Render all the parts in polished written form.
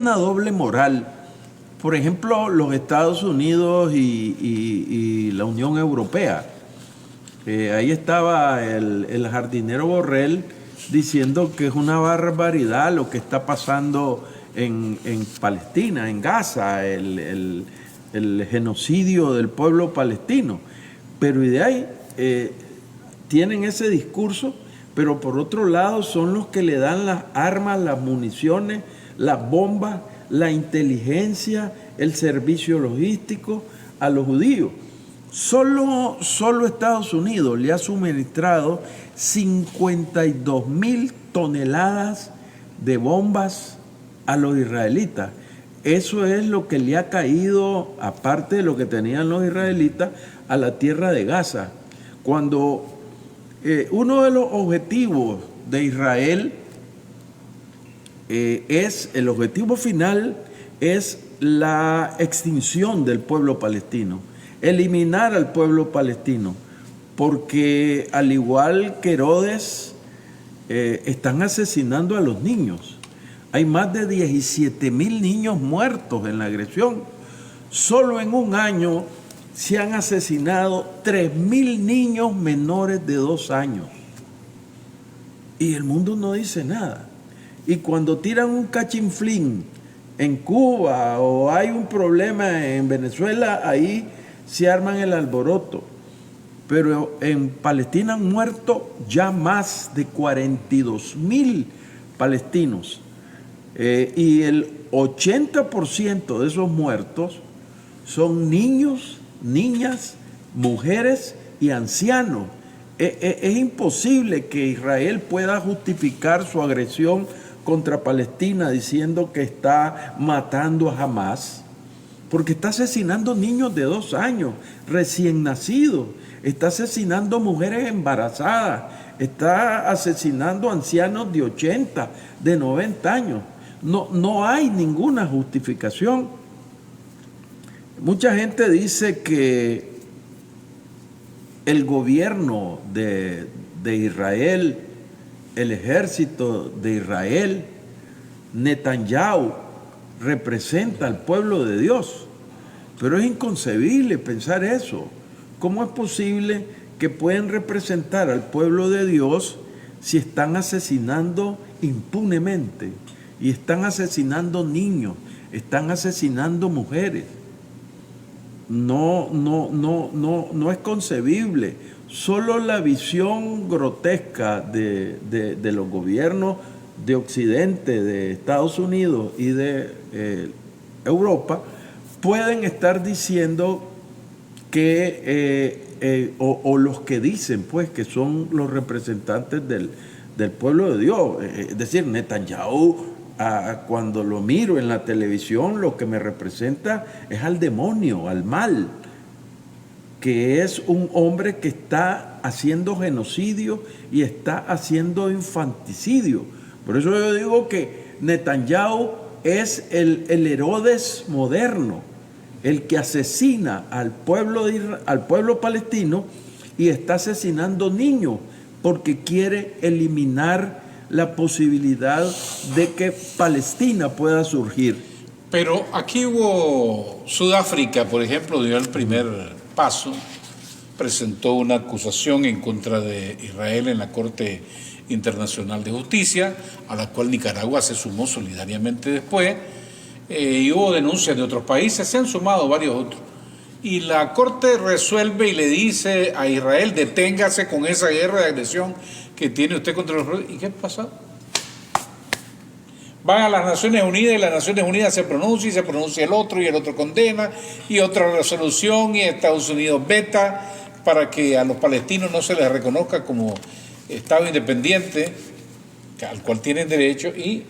una doble moral. Por ejemplo, los Estados Unidos y la Unión Europea. Ahí estaba el jardinero Borrell diciendo que es una barbaridad lo que está pasando en Palestina, en Gaza, el genocidio del pueblo palestino. Pero y de ahí tienen ese discurso, pero por otro lado son los que le dan las armas, las municiones, las bombas, la inteligencia, el servicio logístico a los judíos. Solo Estados Unidos le ha suministrado 52.000 toneladas de bombas a los israelitas. Eso es lo que le ha caído, aparte de lo que tenían los israelitas, a la tierra de Gaza. Cuando uno de los objetivos de Israel el objetivo final es la extinción del pueblo palestino, eliminar al pueblo palestino, porque al igual que Herodes, están asesinando a los niños. Hay más de 17.000 niños muertos en la agresión. Solo en un año se han asesinado 3.000 niños menores de 2 años. Y el mundo no dice nada. Y cuando tiran un cachinflín en Cuba o hay un problema en Venezuela, ahí se arman el alboroto. Pero en Palestina han muerto ya más de 42.000 palestinos. Y el 80% de esos muertos son niños, niñas, mujeres y ancianos. Es imposible que Israel pueda justificar su agresión contra Palestina diciendo que está matando a Hamás, porque está asesinando niños de 2 años, recién nacidos, está asesinando mujeres embarazadas, está asesinando ancianos de 80, de 90 años. No hay ninguna justificación. Mucha gente dice que el gobierno de Israel, el ejército de Israel, Netanyahu, representa al pueblo de Dios. Pero es inconcebible pensar eso. ¿Cómo es posible que pueden representar al pueblo de Dios si están asesinando impunemente? Y están asesinando niños, están asesinando mujeres. No es concebible. Solo la visión grotesca de los gobiernos de Occidente, de Estados Unidos y de Europa, pueden estar diciendo que, o los que dicen, pues, que son los representantes del pueblo de Dios. Es decir, Netanyahu, cuando lo miro en la televisión, lo que me representa es al demonio, al mal, que es un hombre que está haciendo genocidio y está haciendo infanticidio. Por eso yo digo que Netanyahu es el Herodes moderno, el que asesina al pueblo palestino y está asesinando niños porque quiere eliminar la posibilidad de que Palestina pueda surgir. Pero aquí hubo Sudáfrica, por ejemplo, dio el primer paso, presentó una acusación en contra de Israel en la Corte Internacional de Justicia, a la cual Nicaragua se sumó solidariamente después, y hubo denuncias de otros países, se han sumado varios otros. Y la Corte resuelve y le dice a Israel: deténgase con esa guerra de agresión que tiene usted contra los pueblos. ¿Y qué pasa? Van a las Naciones Unidas y las Naciones Unidas se pronuncia y se pronuncia el otro y el otro condena y otra resolución y Estados Unidos veta para que a los palestinos no se les reconozca como Estado independiente al cual tienen derecho, y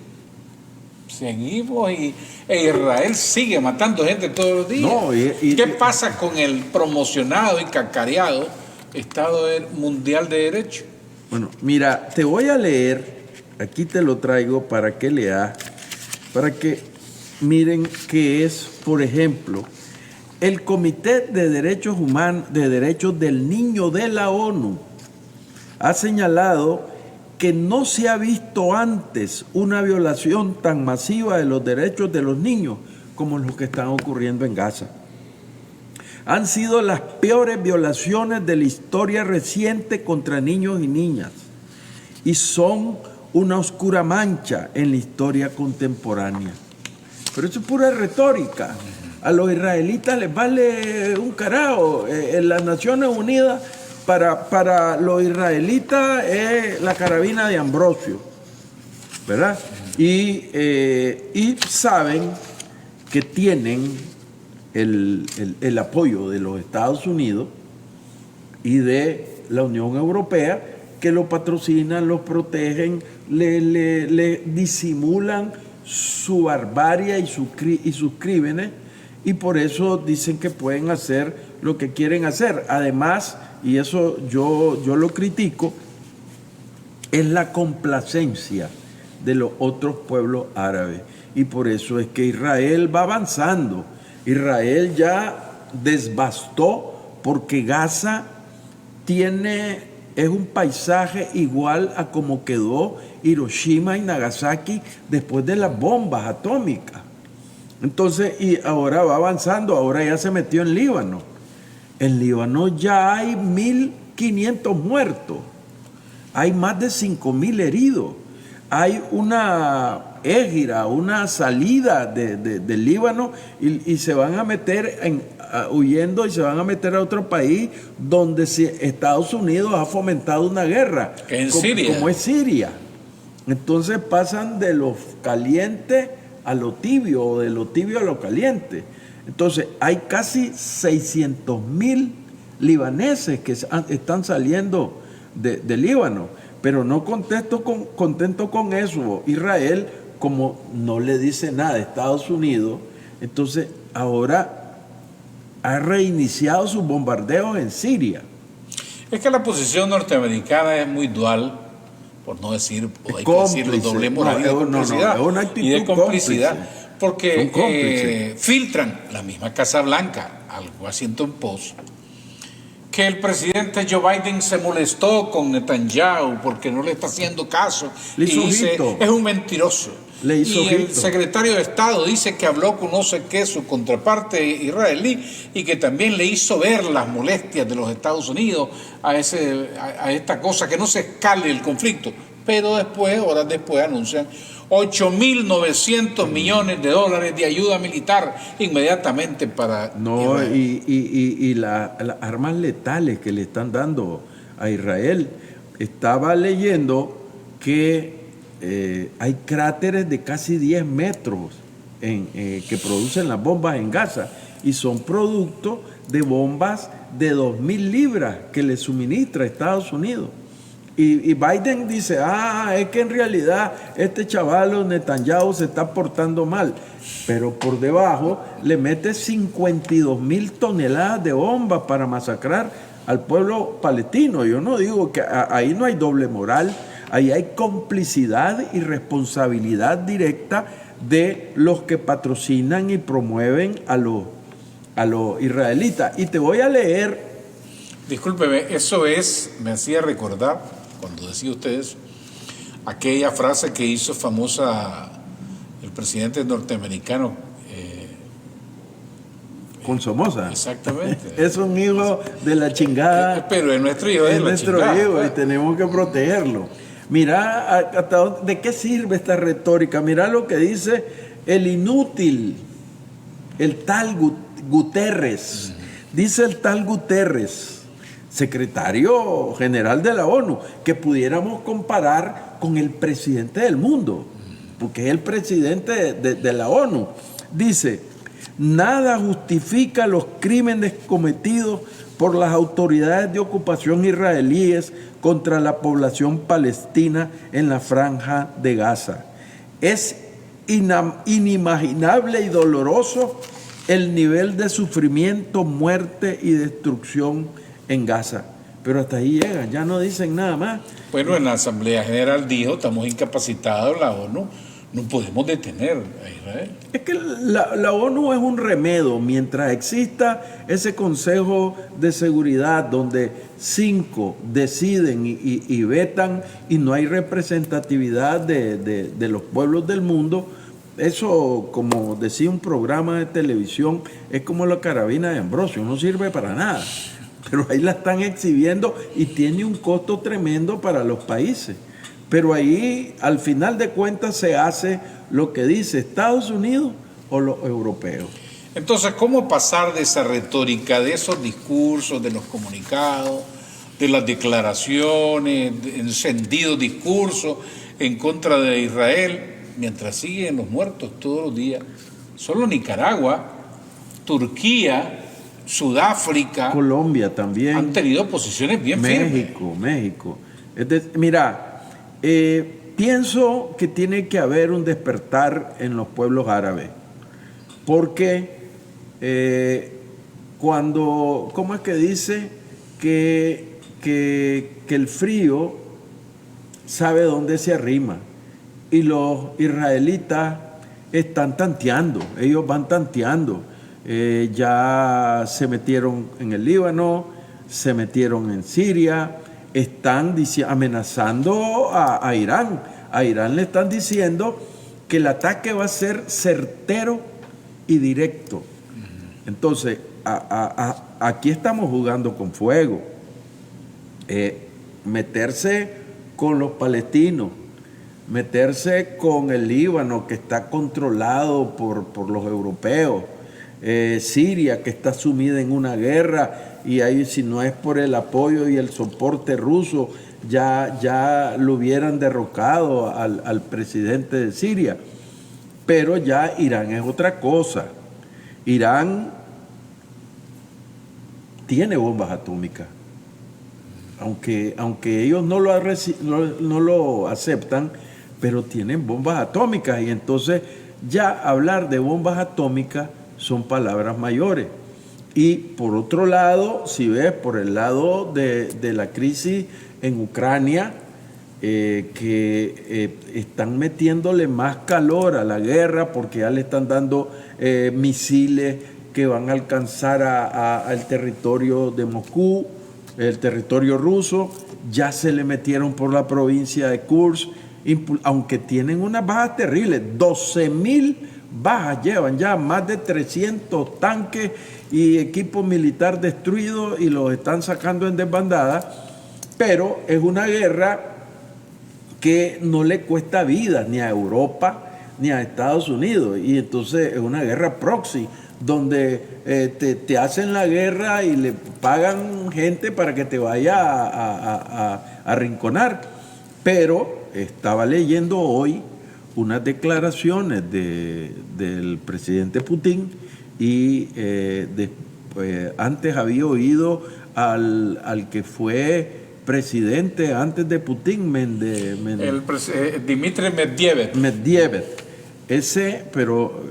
seguimos e Israel sigue matando gente todos los días. No, ¿qué pasa con el promocionado y cacareado Estado Mundial de Derecho? Bueno, mira, te voy a leer, aquí te lo traigo para que leas, para que miren qué es, por ejemplo, el Comité de Derechos Humanos, de Derechos del Niño de la ONU, ha señalado que no se ha visto antes una violación tan masiva de los derechos de los niños como los que están ocurriendo en Gaza. Han sido las peores violaciones de la historia reciente contra niños y niñas y son una oscura mancha en la historia contemporánea. Pero eso es pura retórica. A los israelitas les vale un carajo. En las Naciones Unidas, para los israelitas es la carabina de Ambrosio, ¿verdad? Y saben que tienen el apoyo de los Estados Unidos y de la Unión Europea, que lo patrocinan, los protegen, le disimulan su barbarie y sus crímenes, y por eso dicen que pueden hacer lo que quieren hacer. Además, y eso yo lo critico, es la complacencia de los otros pueblos árabes. Y por eso es que Israel va avanzando. Israel ya desbastó, porque Gaza es un paisaje igual a como quedó Hiroshima y Nagasaki después de las bombas atómicas. Entonces, y ahora va avanzando, ahora ya se metió en Líbano. En Líbano ya hay 1.500 muertos, hay más de 5.000 heridos, hay una égira, una salida del Líbano y se van a meter huyendo y se van a meter a otro país donde Estados Unidos ha fomentado una guerra, como es Siria. Entonces pasan de lo caliente a lo tibio, o de lo tibio a lo caliente. Entonces hay casi 600.000 libaneses que están saliendo de Líbano, pero no contento con eso. Israel, como no le dice nada a Estados Unidos, entonces ahora ha reiniciado sus bombardeos en Siria. Es que la posición norteamericana es muy dual, por no decir, hay que decirlo, doble moral y de complicidad. Es una actitud cómplice. Porque filtran la misma Casa Blanca al Washington Post que el presidente Joe Biden se molestó con Netanyahu porque no le está haciendo caso y dice, es un mentiroso. Y el secretario de Estado dice que habló con no sé qué, su contraparte israelí, y que también le hizo ver las molestias de los Estados Unidos a esta cosa, que no se escale el conflicto. Pero horas después anuncian 8.900 millones de dólares de ayuda militar inmediatamente para Israel. Y las armas letales que le están dando a Israel. Estaba leyendo que hay cráteres de casi 10 metros que producen las bombas en Gaza, y son producto de bombas de 2.000 libras que le suministra Estados Unidos. Y Biden dice, es que en realidad este chaval Netanyahu se está portando mal, pero por debajo le mete 52.000 toneladas de bombas para masacrar al pueblo palestino. Yo no digo que ahí no hay doble moral, ahí hay complicidad y responsabilidad directa de los que patrocinan y promueven a los israelitas. Y te voy a leer. Discúlpeme, me hacía recordar, cuando decía ustedes, aquella frase que hizo famosa el presidente norteamericano. Con Somoza. Exactamente. Es un hijo de la chingada. Pero es nuestro hijo de la chingada. Es nuestro hijo y tenemos que protegerlo. Mira de qué sirve esta retórica. Mira lo que dice el inútil, el tal Guterres. Dice el tal Guterres, secretario general de la ONU, que pudiéramos comparar con el presidente del mundo, porque es el presidente de la ONU. Dice, nada justifica los crímenes cometidos por las autoridades de ocupación israelíes contra la población palestina en la franja de Gaza. Es inimaginable y doloroso el nivel de sufrimiento, muerte y destrucción en Gaza. Pero hasta ahí llegan, ya no dicen nada más. Bueno, en la Asamblea General dijo, estamos incapacitados la ONU no podemos detener a Israel. Es que la ONU es un remedio mientras exista ese Consejo de Seguridad donde 5 deciden y vetan y no hay representatividad de los pueblos del mundo. Eso, como decía un programa de televisión, es como la carabina de Ambrosio, no sirve para nada. Pero ahí la están exhibiendo y tiene un costo tremendo para los países. Pero ahí, al final de cuentas, se hace lo que dice Estados Unidos o los europeos. Entonces, ¿cómo pasar de esa retórica, de esos discursos, de los comunicados, de las declaraciones, de encendidos discursos en contra de Israel, mientras siguen los muertos todos los días? Solo Nicaragua, Turquía, Sudáfrica, Colombia también han tenido posiciones bien firmes. México. Mira, pienso que tiene que haber un despertar en los pueblos árabes, porque ¿cómo es que dice que el frío sabe dónde se arrima? Y los israelitas están tanteando, ellos van tanteando. Ya se metieron en el Líbano, se metieron en Siria, están amenazando a Irán. A Irán le están diciendo que el ataque va a ser certero y directo. Entonces, aquí estamos jugando con fuego. Meterse con los palestinos, meterse con el Líbano, que está controlado por los europeos, Siria, que está sumida en una guerra, y ahí, si no es por el apoyo y el soporte ruso, ya lo hubieran derrocado al presidente de Siria. Pero ya Irán es otra cosa. Irán tiene bombas atómicas. Aunque ellos no lo aceptan, pero tienen bombas atómicas. Y entonces ya hablar de bombas atómicas son palabras mayores. Y por otro lado, si ves por el lado de la crisis en Ucrania, que están metiéndole más calor a la guerra porque ya le están dando misiles que van a alcanzar al territorio de Moscú, el territorio ruso. Ya se le metieron por la provincia de Kursk, aunque tienen unas bajas terribles, 12,000 bajas llevan ya, más de 300 tanques y equipo militar destruido, y los están sacando en desbandada. Pero es una guerra que no le cuesta vida ni a Europa ni a Estados Unidos, y entonces es una guerra proxy donde te hacen la guerra y le pagan gente para que te vaya a arrinconar. Pero estaba leyendo hoy unas declaraciones del presidente Putin, y antes había oído al que fue presidente antes de Putin, Dmitry Medvedev. Pero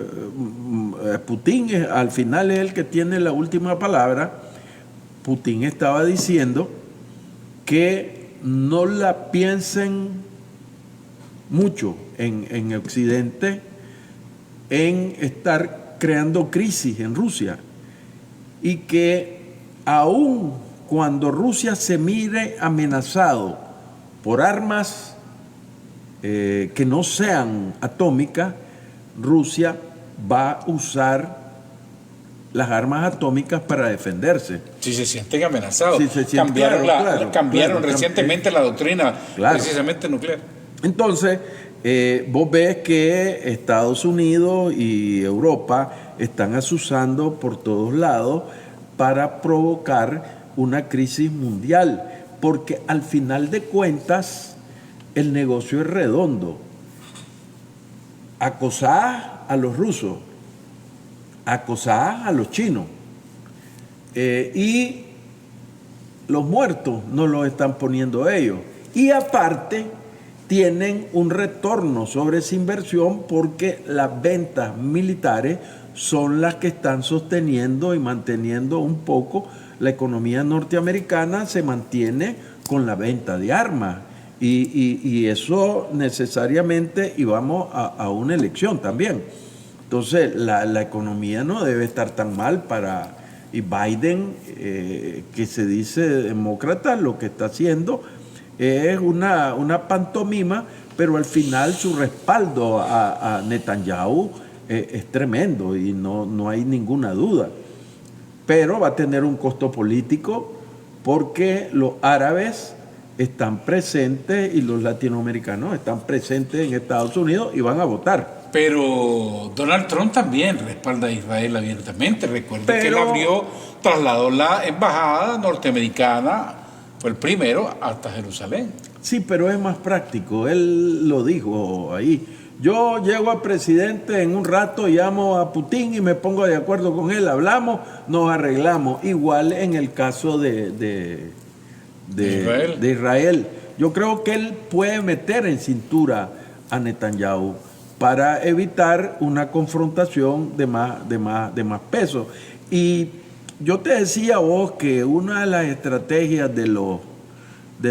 Putin al final es el que tiene la última palabra. Putin estaba diciendo que no la piensen mucho en Occidente en estar creando crisis en Rusia, y que aun cuando Rusia se mire amenazado por armas que no sean atómicas, Rusia va a usar las armas atómicas para defenderse. Si se sienten amenazados. Cambiaron recientemente la doctrina precisamente nuclear. Entonces, vos ves que Estados Unidos y Europa están azuzando por todos lados para provocar una crisis mundial, porque al final de cuentas el negocio es redondo. Acosás a los rusos, acosás a los chinos, y los muertos no los están poniendo ellos. Y aparte tienen un retorno sobre esa inversión, porque las ventas militares son las que están sosteniendo y manteniendo un poco la economía norteamericana. Se mantiene con la venta de armas, Y eso necesariamente, y vamos a una elección también. Entonces, la economía no debe estar tan mal para... Y Biden, que se dice demócrata, lo que está haciendo es una pantomima, pero al final su respaldo a Netanyahu es tremendo y no hay ninguna duda. Pero va a tener un costo político porque los árabes están presentes y los latinoamericanos están presentes en Estados Unidos y van a votar. Pero Donald Trump también respalda a Israel abiertamente. Recuerde que él trasladó la embajada norteamericana, fue el primero, hasta Jerusalén. Sí, pero es más práctico. Él lo dijo ahí. Yo llego a presidente en un rato, llamo a Putin y me pongo de acuerdo con él. Hablamos, nos arreglamos. Igual en el caso de Israel. Yo creo que él puede meter en cintura a Netanyahu para evitar una confrontación de más peso. Y yo te decía a vos que una de las estrategias de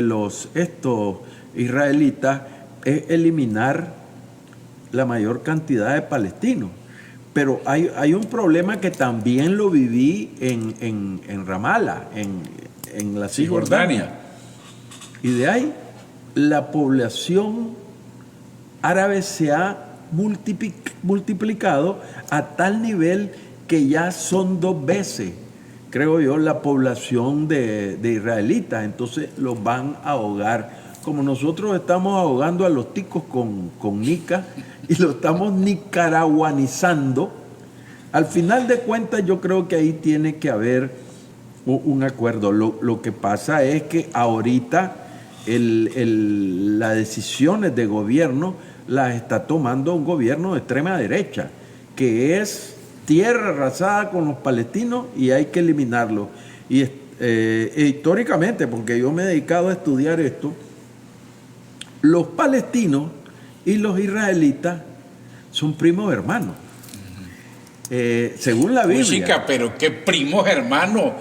los israelitas es eliminar la mayor cantidad de palestinos. Pero hay un problema que también lo viví en Ramallah, en la Cisjordania. Y de ahí la población árabe se ha multiplicado a tal nivel que ya son 2 veces, creo yo, la población de israelitas. Entonces los van a ahogar, como nosotros estamos ahogando a los ticos con nica y lo estamos nicaraguanizando. Al final de cuentas yo creo que ahí tiene que haber un acuerdo. Lo que pasa es que ahorita las decisiones de gobierno las está tomando un gobierno de extrema derecha, que es tierra arrasada con los palestinos y hay que eliminarlo. Y históricamente, porque yo me he dedicado a estudiar esto, los palestinos y los israelitas son primos hermanos. Según la Biblia. Chica, pero qué primos hermanos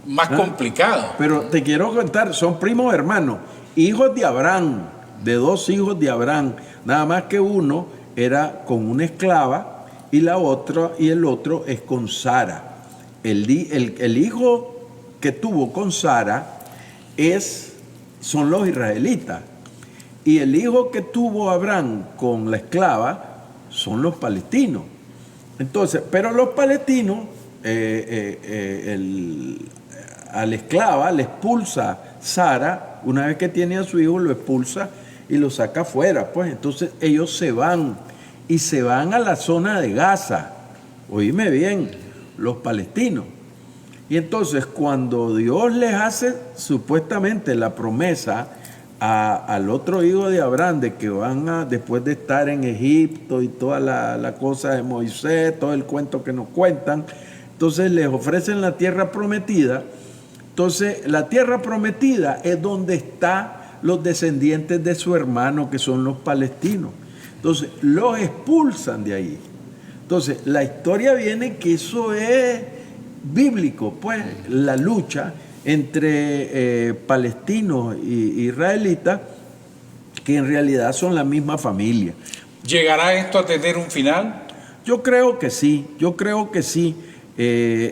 más complicado. Pero te quiero contar, son primos hermanos, hijos de Abraham, de 2 hijos de Abraham, nada más que uno era con una esclava y el otro es con Sara. El hijo que tuvo con Sara son los israelitas, y el hijo que tuvo Abraham con la esclava son los palestinos. Entonces, pero los palestinos, a la esclava le expulsa Sara, una vez que tiene a su hijo lo expulsa y lo saca afuera, pues entonces ellos se van a la zona de Gaza, oíme bien, los palestinos. Y entonces cuando Dios les hace supuestamente la promesa al otro hijo de Abraham de que van a, después de estar en Egipto y toda la cosa de Moisés, todo el cuento que nos cuentan, entonces les ofrecen la tierra prometida. Entonces la tierra prometida es donde están los descendientes de su hermano, que son los palestinos. Entonces los expulsan de ahí. Entonces la historia viene que eso es bíblico, pues la lucha entre palestinos e israelitas, que en realidad son la misma familia. ¿Llegará esto a tener un final? Yo creo que sí.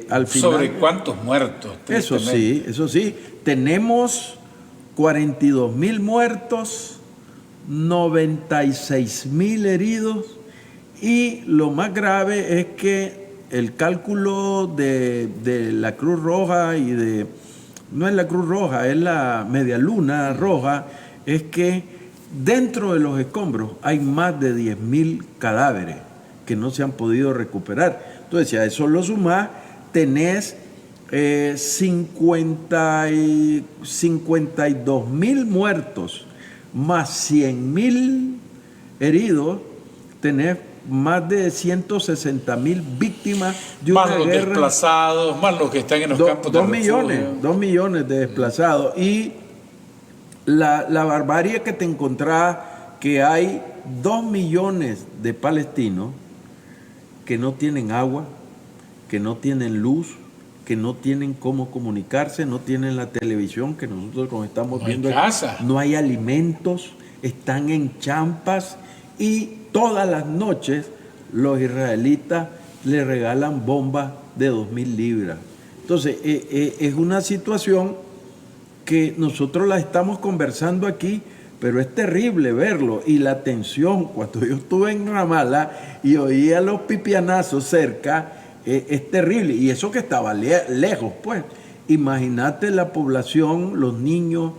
Al final, ¿sobre cuántos muertos? Eso sí. Tenemos 42,000 muertos, 96,000 heridos, y lo más grave es que el cálculo de la Cruz Roja no es la Cruz Roja, es la Media Luna Roja, es que dentro de los escombros hay más de 10,000 cadáveres que no se han podido recuperar. Entonces, si a eso lo sumás, tenés 52,000 muertos, más 100,000 heridos, tenés más de 160,000 víctimas de una guerra. Más los desplazados, más los que están en los campos de refugio. 2 millones de desplazados. Y la barbarie que te encontrás, que hay 2 millones de palestinos que no tienen agua, que no tienen luz, que no tienen cómo comunicarse, no tienen la televisión que nosotros como estamos viendo, casa, no hay alimentos, están en champas y todas las noches los israelitas le regalan bombas de 2.000 libras. Entonces, es una situación que nosotros la estamos conversando aquí, pero es terrible verlo. Y la tensión, cuando yo estuve en Ramallah y oía los pipianazos cerca, es terrible. Y eso que estaba lejos, pues. Imagínate la población, los niños.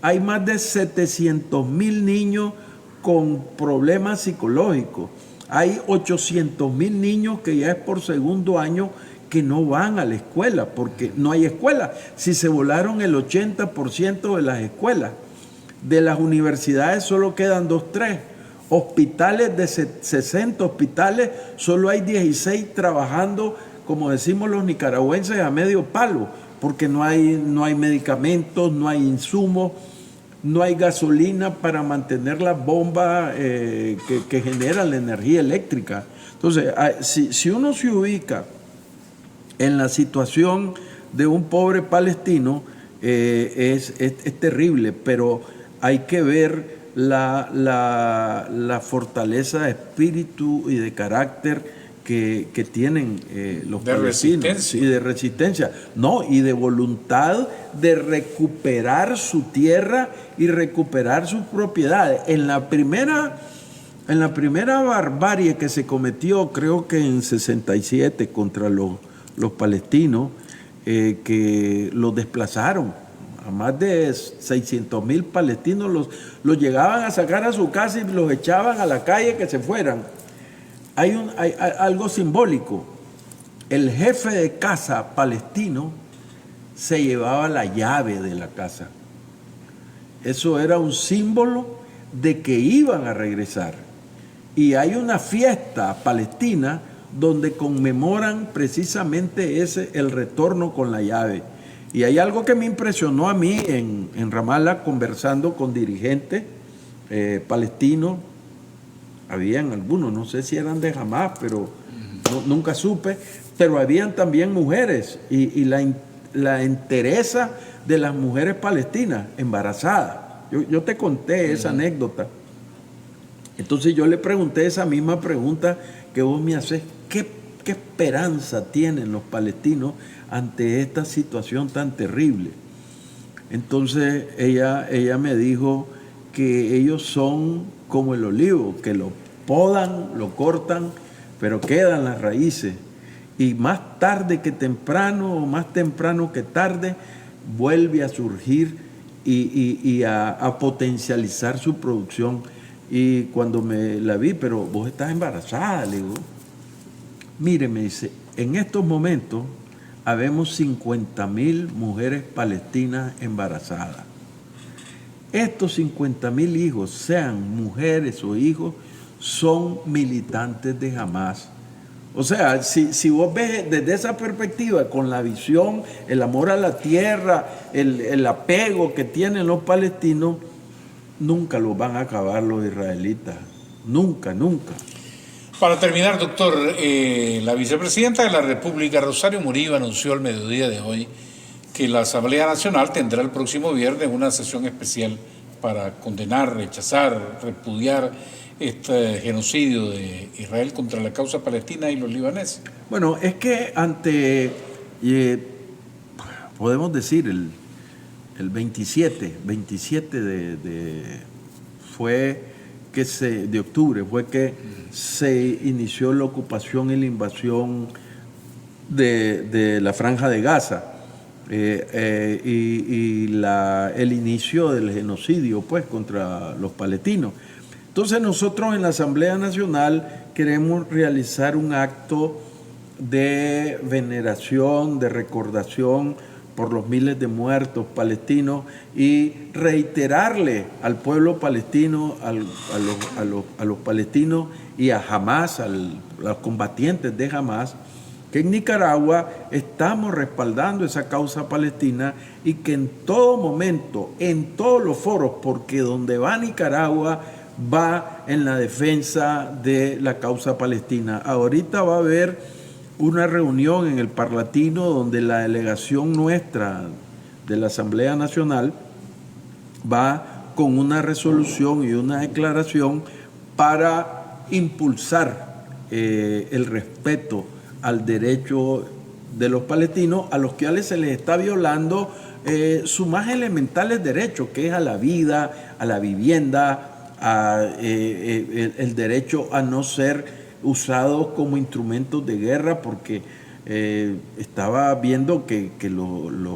Hay más de 700.000 niños con problemas psicológicos. Hay 800.000 niños que ya es por segundo año que no van a la escuela, porque no hay escuela. Si se volaron el 80% de las escuelas, de las universidades solo quedan 2, 3. Hospitales de 60 hospitales, solo hay 16 trabajando, como decimos los nicaragüenses, a medio palo, porque no hay medicamentos, no hay insumos, no hay gasolina para mantener las bombas que generan la energía eléctrica. Entonces, si uno se ubica en la situación de un pobre palestino, es terrible, pero hay que ver la fortaleza de espíritu y de carácter que tienen los palestinos, y de resistencia, no, y de voluntad de recuperar su tierra y recuperar sus propiedades. En la primera barbarie que se cometió, creo que en 67, contra los palestinos, que los desplazaron, a más de 600.000 palestinos los llegaban a sacar a su casa y los echaban a la calle que se fueran. Hay algo simbólico. El jefe de casa palestino se llevaba la llave de la casa. Eso era un símbolo de que iban a regresar. Y hay una fiesta palestina donde conmemoran precisamente el retorno con la llave. Y hay algo que me impresionó a mí en Ramallah, conversando con dirigentes palestinos. Habían algunos, no sé si eran de Hamás, pero nunca supe, pero habían también mujeres y la entereza de las mujeres palestinas embarazadas. Yo te conté esa anécdota. Entonces yo le pregunté esa misma pregunta que vos me haces. ¿Qué esperanza tienen los palestinos ante esta situación tan terrible? Entonces ella me dijo que ellos son como el olivo, que lo podan, lo cortan, pero quedan las raíces. Y más tarde que temprano, o más temprano que tarde, vuelve a surgir y a potencializar su producción. Y cuando me la vi, pero vos estás embarazada, le digo. Mire, me dice, en estos momentos habemos 50.000 mujeres palestinas embarazadas. Estos 50.000 hijos, sean mujeres o hijos, son militantes de Hamás. O sea, si vos ves desde esa perspectiva, con la visión, el amor a la tierra, el apego que tienen los palestinos, nunca los van a acabar los israelitas. Nunca, nunca. Para terminar, doctor, la vicepresidenta de la República, Rosario Murillo, anunció al mediodía de hoy que la Asamblea Nacional tendrá el próximo viernes una sesión especial para condenar, rechazar, repudiar este genocidio de Israel contra la causa palestina y los libaneses. Bueno, es que podemos decir, el 27 de octubre fue que se inició la ocupación y la invasión de la Franja de Gaza. El inicio del genocidio, pues, contra los palestinos. Entonces nosotros en la Asamblea Nacional queremos realizar un acto de veneración, de recordación por los miles de muertos palestinos y reiterarle al pueblo palestino, a los palestinos y a Hamás, a los combatientes de Hamás, que en Nicaragua estamos respaldando esa causa palestina y que en todo momento, en todos los foros, porque donde va Nicaragua va en la defensa de la causa palestina. Ahorita va a haber una reunión en el Parlatino donde la delegación nuestra de la Asamblea Nacional va con una resolución y una declaración para impulsar el respeto al derecho de los palestinos, a los cuales se les está violando sus más elementales derechos, que es a la vida, a la vivienda, el derecho a no ser usados como instrumentos de guerra, porque estaba viendo que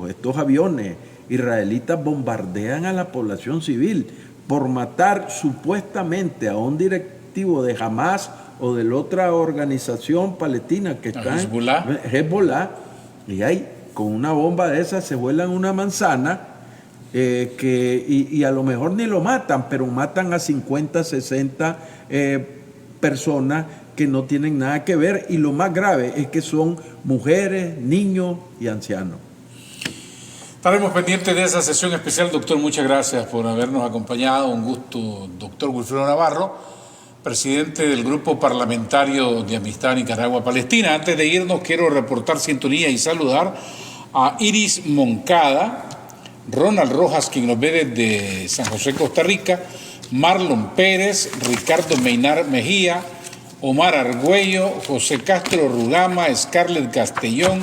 estos aviones israelitas bombardean a la población civil por matar supuestamente a un directivo de Hamas o de la otra organización palestina que está en Hezbollah, y ahí con una bomba de esas se vuelan una manzana y a lo mejor ni lo matan, pero matan a 50, 60 personas que no tienen nada que ver, y lo más grave es que son mujeres, niños y ancianos. Estaremos pendientes de esa sesión especial, doctor. Muchas gracias por habernos acompañado. Un gusto, doctor Wilfredo Navarro, presidente del Grupo Parlamentario de Amistad Nicaragua-Palestina. Antes de irnos, quiero reportar sintonía y saludar a Iris Moncada, Ronald Rojas, quien nos ve desde San José, Costa Rica, Marlon Pérez, Ricardo Meinar Mejía, Omar Argüello, José Castro Rugama, Scarlett Castellón,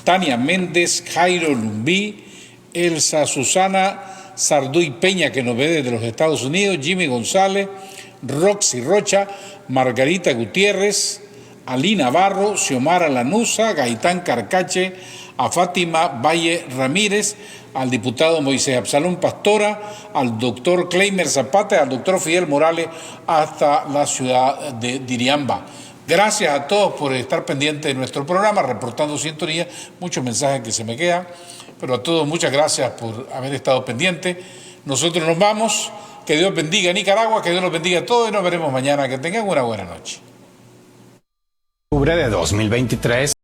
Tania Méndez, Jairo Lumbí, Elsa Susana Sarduy Peña, que nos ve desde los Estados Unidos, Jimmy González, Roxy Rocha, Margarita Gutiérrez, Ali Navarro, Xiomara Lanusa, Gaitán Carcache, a Fátima Valle Ramírez, al diputado Moisés Absalón Pastora, al doctor Cleimer Zapata y al doctor Fidel Morales hasta la ciudad de Diriamba. Gracias a todos por estar pendientes de nuestro programa, reportando sintonía, muchos mensajes que se me quedan, pero a todos muchas gracias por haber estado pendientes. Nosotros nos vamos, que Dios bendiga a Nicaragua, que Dios los bendiga a todos y nos veremos mañana. Que tengan una buena noche. Octubre de 2023.